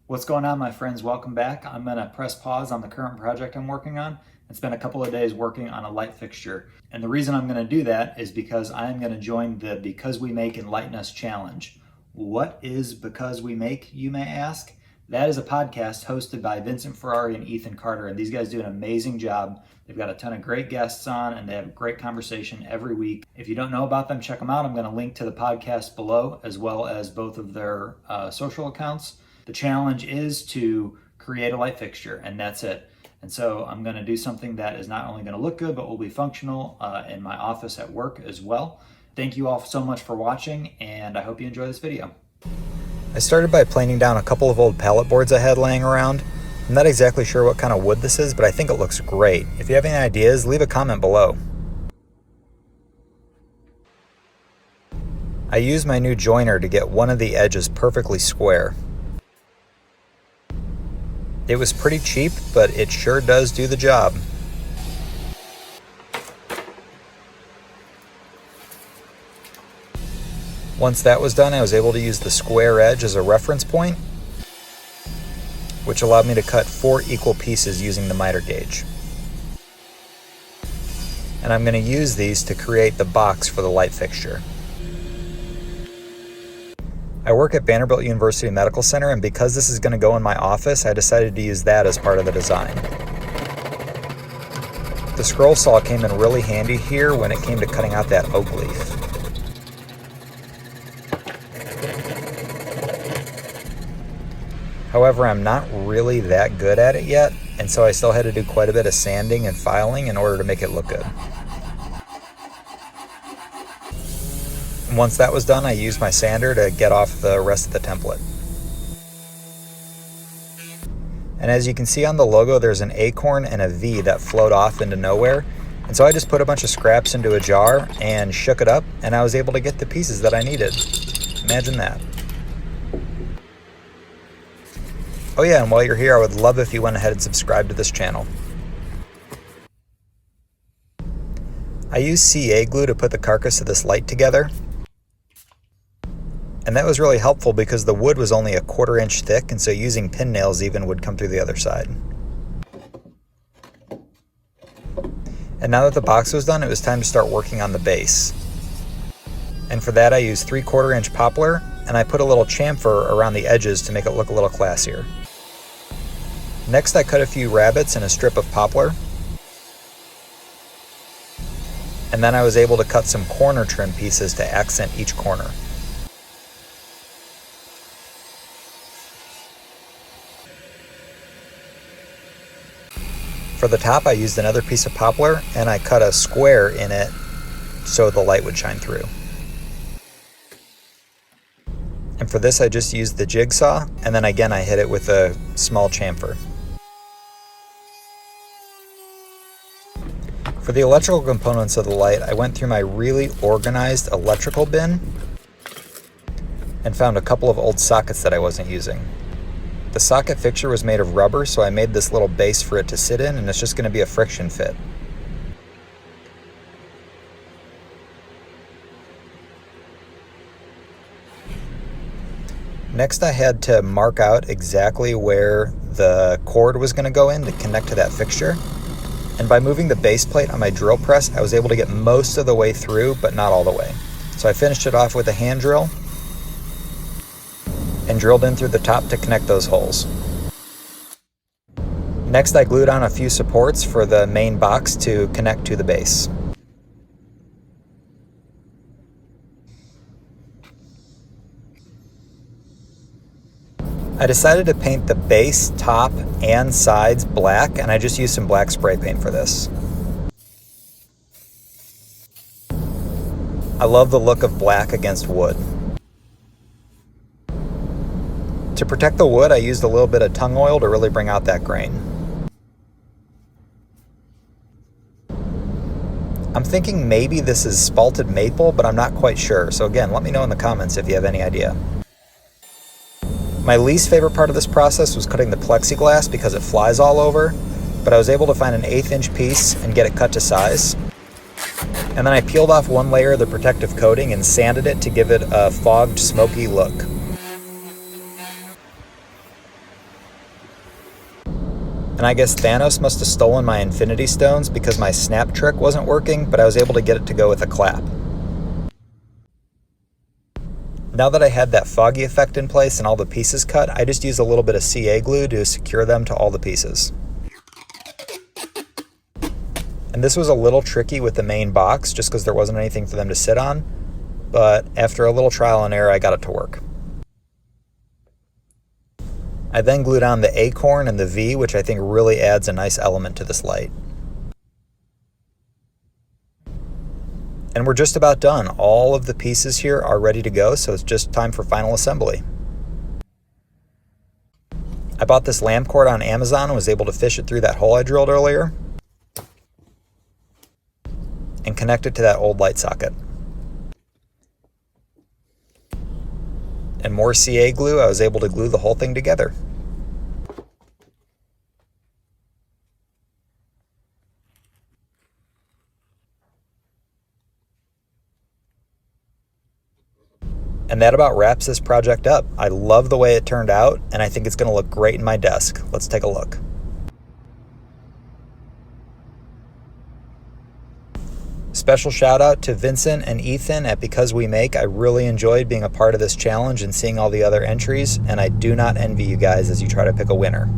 What's going on, my friends? Welcome back. I'm going to press pause on the current project I'm working on and spend a couple of days working on a light fixture. And the reason I'm going to do that is because I'm going to join the Because We Make Enlighten Us challenge. What is Because We Make, you may ask? That is a podcast hosted by Vincent Ferrari and Ethan Carter, and these guys do an amazing job. They've got a ton of great guests on, and they have a great conversation every week. If you don't know about them, check them out. I'm going to link to the podcast below, as well as both of their social accounts. The challenge is to create a light fixture, and that's it. And so I'm going to do something that is not only going to look good, but will be functional in my office at work as well. Thank you all so much for watching, and I hope you enjoy this video. I started by planing down a couple of old pallet boards I had laying around. I'm not exactly sure what kind of wood this is, but I think it looks great. If you have any ideas, leave a comment below. I used my new joiner to get one of the edges perfectly square. It was pretty cheap, but it sure does do the job. Once that was done, I was able to use the square edge as a reference point, which allowed me to cut 4 equal pieces using the miter gauge. And I'm going to use these to create the box for the light fixture. I work at Vanderbilt University Medical Center, and because this is going to go in my office, I decided to use that as part of the design. The scroll saw came in really handy here when it came to cutting out that oak leaf. However, I'm not really that good at it yet, and so I still had to do quite a bit of sanding and filing in order to make it look good. Once that was done, I used my sander to get off the rest of the template. And as you can see on the logo, there's an acorn and a V that float off into nowhere. And so I just put a bunch of scraps into a jar and shook it up, and I was able to get the pieces that I needed. Imagine that. Oh yeah, and while you're here, I would love if you went ahead and subscribed to this channel. I used CA glue to put the carcass of this light together. And that was really helpful because the wood was only a 1/4 inch thick, and so using pin nails even would come through the other side. And now that the box was done, it was time to start working on the base. And for that I used 3/4 inch poplar, and I put a little chamfer around the edges to make it look a little classier. Next I cut a few rabbets in a strip of poplar. And then I was able to cut some corner trim pieces to accent each corner. For the top, I used another piece of poplar, and I cut a square in it so the light would shine through. And for this, I just used the jigsaw, and then again I hit it with a small chamfer. For the electrical components of the light, I went through my really organized electrical bin and found a couple of old sockets that I wasn't using. The socket fixture was made of rubber, so I made this little base for it to sit in, and it's just going to be a friction fit. Next I had to mark out exactly where the cord was going to go in to connect to that fixture. And by moving the base plate on my drill press, I was able to get most of the way through, but not all the way. So I finished it off with a hand drill and drilled in through the top to connect those holes. Next I glued on a few supports for the main box to connect to the base. I decided to paint the base, top, and sides black, and I just used some black spray paint for this. I love the look of black against wood. To protect the wood, I used a little bit of tung oil to really bring out that grain. I'm thinking maybe this is spalted maple, but I'm not quite sure. So again, let me know in the comments if you have any idea. My least favorite part of this process was cutting the plexiglass because it flies all over, but I was able to find an 1/8 inch piece and get it cut to size. And then I peeled off one layer of the protective coating and sanded it to give it a fogged, smoky look. And I guess Thanos must have stolen my Infinity Stones because my snap trick wasn't working, but I was able to get it to go with a clap. Now that I had that foggy effect in place and all the pieces cut, I just used a little bit of CA glue to secure them to all the pieces. And this was a little tricky with the main box just because there wasn't anything for them to sit on, but after a little trial and error, I got it to work. I then glued on the acorn and the V, which I think really adds a nice element to this light. And we're just about done. All of the pieces here are ready to go, so it's just time for final assembly. I bought this lamp cord on Amazon and was able to fish it through that hole I drilled earlier and connect it to that old light socket. And more CA glue, I was able to glue the whole thing together. And that about wraps this project up. I love the way it turned out, and I think it's going to look great in my desk. Let's take a look. Special shout out to Vincent and Ethan at Because We Make. I really enjoyed being a part of this challenge and seeing all the other entries, and I do not envy you guys as you try to pick a winner.